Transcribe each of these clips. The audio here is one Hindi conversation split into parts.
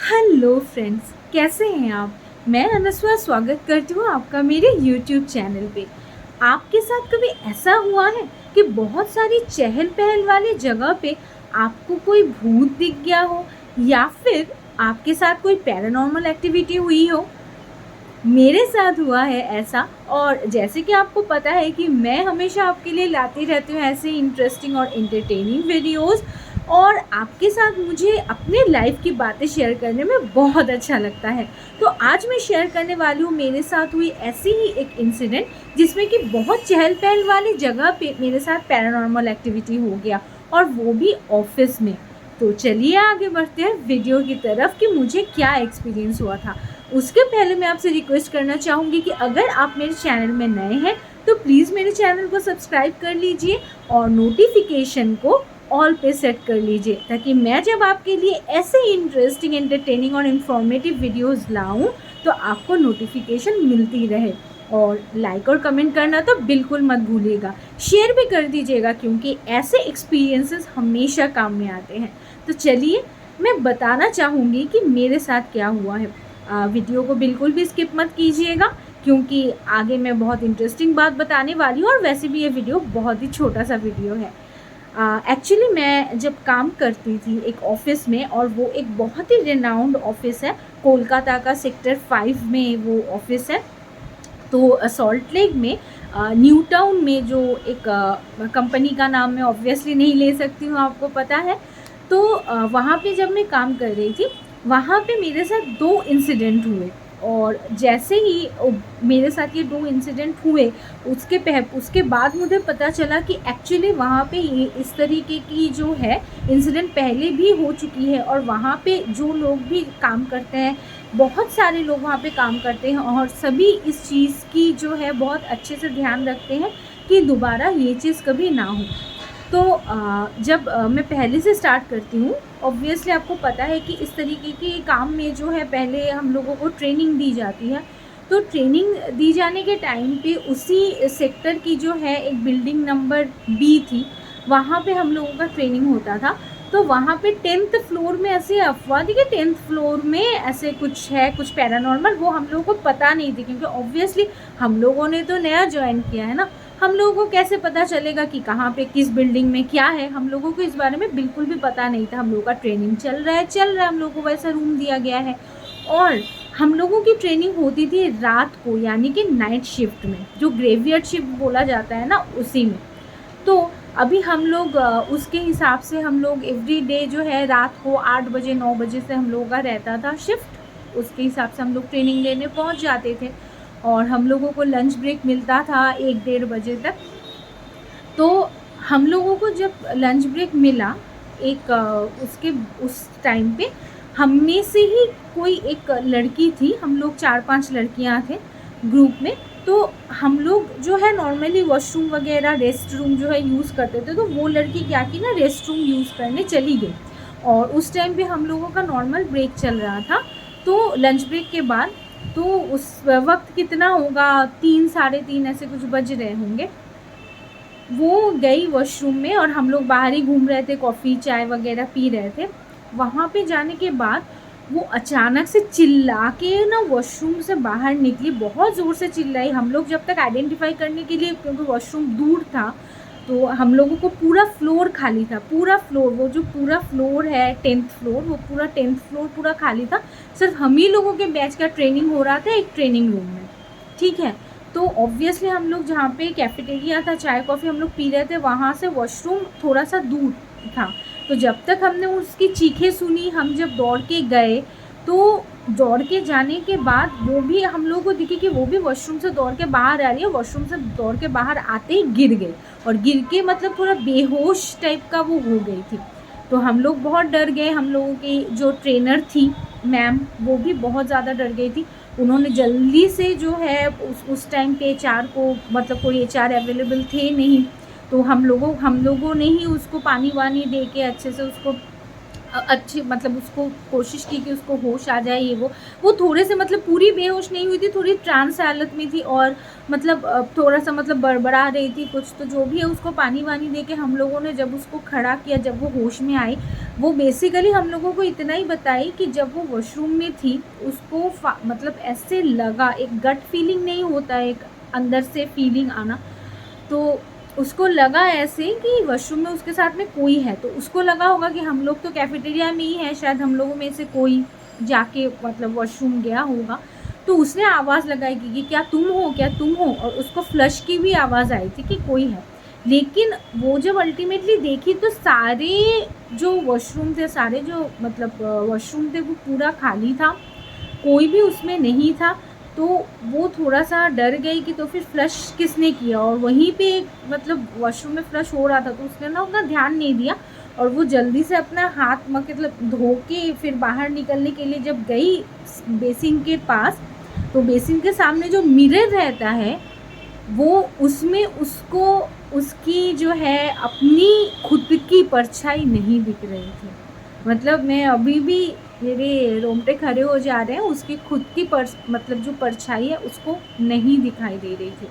हेलो फ्रेंड्स, कैसे हैं आप। मैं अनस्वा स्वागत करती हूँ आपका मेरे यूट्यूब चैनल पे। आपके साथ कभी ऐसा हुआ है कि बहुत सारी चहल पहल वाली जगह पे आपको कोई भूत दिख गया हो, या फिर आपके साथ कोई पैरानॉर्मल एक्टिविटी हुई हो। मेरे साथ हुआ है ऐसा। और जैसे कि आपको पता है कि मैं हमेशा आपके लिए लाती रहती हूँ ऐसे इंटरेस्टिंग और एंटरटेनिंग वीडियोस, और आपके साथ मुझे अपने लाइफ की बातें शेयर करने में बहुत अच्छा लगता है। तो आज मैं शेयर करने वाली हूँ मेरे साथ हुई ऐसी ही एक इंसिडेंट, जिसमें कि बहुत चहल पहल वाली जगह पे मेरे साथ पैरानॉर्मल एक्टिविटी हो गया, और वो भी ऑफिस में। तो चलिए आगे बढ़ते हैं वीडियो की तरफ कि मुझे क्या एक्सपीरियंस हुआ था। उसके पहले मैं आपसे रिक्वेस्ट करना चाहूँगी कि अगर आप मेरे चैनल में नए हैं तो प्लीज़ मेरे चैनल को सब्सक्राइब कर लीजिए और नोटिफिकेशन को ऑल पे सेट कर लीजिए, ताकि मैं जब आपके लिए ऐसे इंटरेस्टिंग, एंटरटेनिंग और इन्फॉर्मेटिव वीडियोस लाऊं तो आपको नोटिफिकेशन मिलती रहे। और लाइक और कमेंट करना तो बिल्कुल मत भूलिएगा, शेयर भी कर दीजिएगा, क्योंकि ऐसे एक्सपीरियंसेस हमेशा काम में आते हैं। तो चलिए मैं बताना चाहूँगी कि मेरे साथ क्या हुआ है। वीडियो को बिल्कुल भी स्किप मत कीजिएगा, क्योंकि आगे मैं बहुत इंटरेस्टिंग बात बताने वाली हूँ, और वैसे भी ये वीडियो बहुत ही छोटा सा वीडियो है। एक्चुअली मैं जब काम करती थी एक ऑफ़िस में, और वो एक बहुत ही रिनाउंड ऑफ़िस है, कोलकाता का सेक्टर 5 में वो ऑफ़िस है। तो सॉल्ट लेक में न्यू टाउन में जो एक कंपनी का नाम मैं ऑब्वियसली नहीं ले सकती हूँ, आपको पता है। तो वहाँ पे जब मैं काम कर रही थी, वहाँ पे मेरे साथ 2 इंसिडेंट हुए। और जैसे ही मेरे साथ ये 2 इंसिडेंट हुए, उसके बाद मुझे पता चला कि एक्चुअली वहाँ पे ये इस तरीके की जो है इंसिडेंट पहले भी हो चुकी है, और वहाँ पे जो लोग भी काम करते हैं, बहुत सारे लोग वहाँ पे काम करते हैं, और सभी इस चीज़ की जो है बहुत अच्छे से ध्यान रखते हैं कि दोबारा ये चीज़ कभी ना हो। तो जब मैं पहले से स्टार्ट करती हूँ, ऑब्वियसली आपको पता है कि इस तरीके के काम में जो है पहले हम लोगों को ट्रेनिंग दी जाती है। तो ट्रेनिंग दी जाने के टाइम पे उसी सेक्टर की जो है एक बिल्डिंग नंबर बी थी, वहाँ पे हम लोगों का ट्रेनिंग होता था। तो वहाँ पे 10th फ्लोर में ऐसे अफवाह थी कि 10th फ्लोर में ऐसे कुछ है, कुछ पैरानॉर्मल। वो हम लोगों को पता नहीं थी, क्योंकि ऑब्वियसली हम लोगों ने तो नया ज्वाइन किया है ना। हम लोगों को कैसे पता चलेगा कि कहाँ पे किस बिल्डिंग में क्या है। हम लोगों को इस बारे में बिल्कुल भी पता नहीं था। हम लोगों का ट्रेनिंग चल रहा है, हम लोगों को वैसा रूम दिया गया है। और हम लोगों की ट्रेनिंग होती थी रात को, यानी कि नाइट शिफ्ट में, जो ग्रेवियर्ड शिफ्ट बोला जाता है ना, उसी में। तो अभी हम लोग उसके हिसाब से हम लोग एवरी डे जो है रात को 8 बजे 9 बजे से हम लोगों का रहता था शिफ्ट। उसके हिसाब से हम लोग ट्रेनिंग लेने पहुंच जाते थे, और हम लोगों को लंच ब्रेक मिलता था 1 डेढ़ बजे तक। तो हम लोगों को जब लंच ब्रेक मिला, एक उसके उस टाइम पे हम में से ही कोई एक लड़की थी, हम लोग 4-5 लड़कियां थे ग्रुप में। तो हम लोग जो है नॉर्मली वॉशरूम वगैरह, रेस्ट रूम जो है यूज़ करते थे। तो वो लड़की क्या की ना, रेस्ट रूम यूज़ करने चली गई, और उस टाइम पे हम लोगों का नॉर्मल ब्रेक चल रहा था। तो लंच ब्रेक के बाद, तो उस वक्त कितना होगा, 3 साढ़े 3 ऐसे कुछ बज रहे होंगे। वो गई वॉशरूम में, और हम लोग बाहर ही घूम रहे थे, कॉफ़ी चाय वगैरह पी रहे थे। वहाँ पे जाने के बाद वो अचानक से चिल्ला के ना वॉशरूम से बाहर निकली, बहुत ज़ोर से चिल्लाई। हम लोग जब तक आइडेंटिफाई करने के लिए, क्योंकि वॉशरूम दूर था, तो हम लोगों को पूरा फ्लोर खाली था, पूरा फ्लोर, वो जो पूरा फ्लोर है 10th फ्लोर, वो पूरा 10th फ्लोर पूरा खाली था। सिर्फ हम ही लोगों के बैच का ट्रेनिंग हो रहा था एक ट्रेनिंग रूम में, ठीक है। तो ऑब्वियसली हम लोग जहाँ पे कैफेटेरिया था, चाय कॉफ़ी हम लोग पी रहे थे, वहाँ से वॉशरूम थोड़ा सा दूर था। तो जब तक हमने उसकी चीखें सुनी, हम जब दौड़ के गए, तो दौड़ के जाने के बाद वो भी हम लोगों को दिखी कि वो भी वॉशरूम से दौड़ के बाहर आ रही है। वॉशरूम से दौड़ के बाहर आते ही गिर गई, और गिर के मतलब थोड़ा बेहोश टाइप का वो हो गई थी। तो हम लोग बहुत डर गए। हम लोगों की जो ट्रेनर थी मैम, वो भी बहुत ज़्यादा डर गई थी। उन्होंने जल्दी से जो है उस टाइम पे एचआर को, मतलब कोई एचआर अवेलेबल थे नहीं, तो हम लोगों ने ही उसको पानी वानी दे के अच्छे से उसको अच्छे मतलब उसको कोशिश की कि उसको होश आ जाए, ये वो थोड़े से मतलब पूरी बेहोश नहीं हुई थी, थोड़ी ट्रांस हालत में थी और मतलब थोड़ा सा मतलब बड़बड़ा रही थी कुछ। तो जो भी है उसको पानी वानी दे के हम लोगों ने जब उसको खड़ा किया, जब वो होश में आई, वो बेसिकली हम लोगों को इतना ही बताई कि जब वो वॉशरूम में थी उसको मतलब ऐसे लगा, एक गट फीलिंग नहीं होता, एक अंदर से फीलिंग आना, तो उसको लगा ऐसे कि वॉशरूम में उसके साथ में कोई है। तो उसको लगा होगा कि हम लोग तो कैफेटेरिया में ही हैं, शायद हम लोगों में से कोई जाके मतलब वॉशरूम गया होगा। तो उसने आवाज़ लगाई कि क्या तुम हो, क्या तुम हो, और उसको फ्लश की भी आवाज़ आई थी कि कोई है। लेकिन वो जब अल्टीमेटली देखी तो सारे जो वॉशरूम थे, सारे जो मतलब वॉशरूम थे वो पूरा खाली था, कोई भी उसमें नहीं था। तो वो थोड़ा-सा डर गई कि तो फिर फ्लश किसने किया, और वहीं पे मतलब वॉशरूम में फ्लश हो रहा था तो उसने ना उतना ध्यान नहीं दिया, और वो जल्दी से अपना हाथ मतलब धो के फिर बाहर निकलने के लिए जब गई बेसिन के पास, तो बेसिन के सामने जो मिरर रहता है वो उसमें उसको उसकी जो है अपनी खुद की परछाई नहीं दिख रही थी। मतलब मैं अभी भी मेरे रोंगटे खड़े हो जा रहे हैं, उसकी खुद की मतलब जो परछाई है उसको नहीं दिखाई दे रही थी।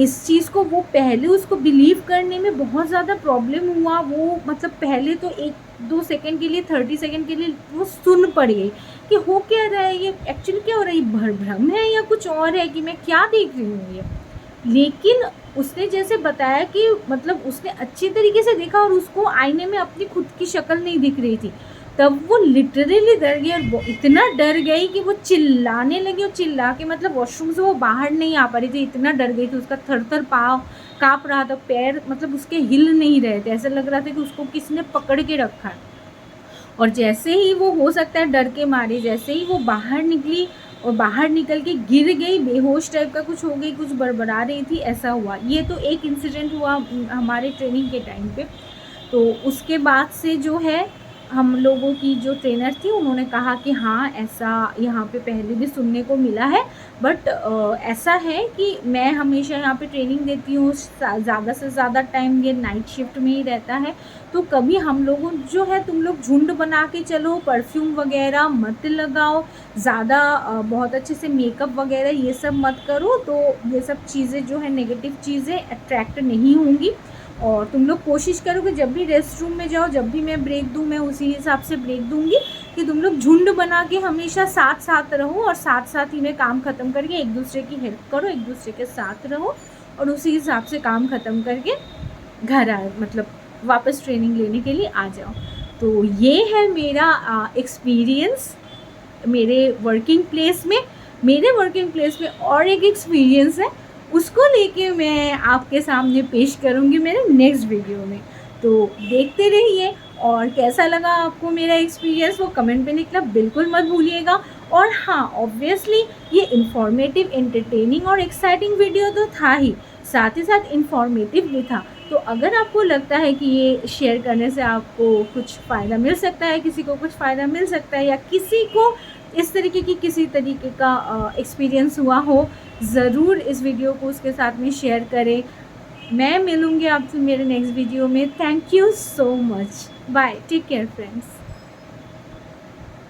इस चीज़ को वो पहले उसको बिलीव करने में बहुत ज़्यादा प्रॉब्लम हुआ। वो मतलब पहले तो 1-2 सेकंड के लिए, 30 सेकंड के लिए वो सुन पड़ गई कि हो क्या रहा है, ये एक्चुअली क्या हो रहा है, ये भ्रम है या कुछ और है, कि मैं क्या देख रही हूँ ये। लेकिन उसने जैसे बताया कि मतलब उसने अच्छी तरीके से देखा और उसको आईने में अपनी खुद की शक्ल नहीं दिख रही थी। तब वो लिटरली डर गई, और वो इतना डर गई कि वो चिल्लाने लगी, और चिल्ला के मतलब वॉशरूम से वो बाहर नहीं आ पा रही थी, इतना डर गई थी। उसका थर-थर पाँव काँप रहा था, पैर मतलब उसके हिल नहीं रहे थे, ऐसा लग रहा था कि उसको किसी ने पकड़ के रखा है। और जैसे ही वो हो सकता है डर के मारे, जैसे ही वो बाहर निकली और बाहर निकल के गिर गई, बेहोश टाइप का कुछ हो गई, कुछ बड़बड़ा रही थी, ऐसा हुआ। ये तो एक इंसिडेंट हुआ हमारे ट्रेनिंग के टाइम पे। तो उसके बाद से जो है हम लोगों की जो ट्रेनर थी उन्होंने कहा कि हाँ, ऐसा यहाँ पे पहले भी सुनने को मिला है, बट ऐसा है कि मैं हमेशा यहाँ पे ट्रेनिंग देती हूँ, ज़्यादा से ज़्यादा टाइम ये नाइट शिफ्ट में ही रहता है। तो कभी हम लोगों जो है, तुम लोग झुंड बना के चलो, परफ्यूम वगैरह मत लगाओ, ज़्यादा बहुत अच्छे से मेकअप वगैरह ये सब मत करो, तो ये सब चीज़ें जो है नेगेटिव चीज़ें अट्रैक्ट नहीं होंगी। और तुम लोग कोशिश करो कि जब भी रेस्ट रूम में जाओ, जब भी मैं ब्रेक दूँ, मैं उसी हिसाब से ब्रेक दूँगी कि तुम लोग झुंड बना के हमेशा साथ साथ रहो, और साथ साथ ही में काम ख़त्म करके एक दूसरे की हेल्प करो, एक दूसरे के साथ रहो, और उसी हिसाब से काम ख़त्म करके घर आ मतलब वापस ट्रेनिंग लेने के लिए आ जाओ। तो ये है मेरा एक्सपीरियंस मेरे वर्किंग प्लेस में। मेरे वर्किंग प्लेस में और एक एक्सपीरियंस है, उसको लेके मैं आपके सामने पेश करूँगी मेरे नेक्स्ट वीडियो में। तो देखते रहिए, और कैसा लगा आपको मेरा एक्सपीरियंस वो कमेंट में लिखना बिल्कुल मत भूलिएगा। और हाँ, ऑब्वियसली ये इन्फॉर्मेटिव, एंटरटेनिंग और एक्साइटिंग वीडियो तो था ही, साथ ही साथ इन्फॉर्मेटिव भी था। तो अगर आपको लगता है कि ये शेयर करने से आपको कुछ फ़ायदा मिल सकता है, किसी को कुछ फ़ायदा मिल सकता है, या किसी को इस तरीके की किसी तरीके का एक्सपीरियंस हुआ हो, ज़रूर इस वीडियो को उसके साथ में शेयर करें। मैं मिलूँगी आपसे मेरे नेक्स्ट वीडियो में। Thank you so much. Bye, take care friends.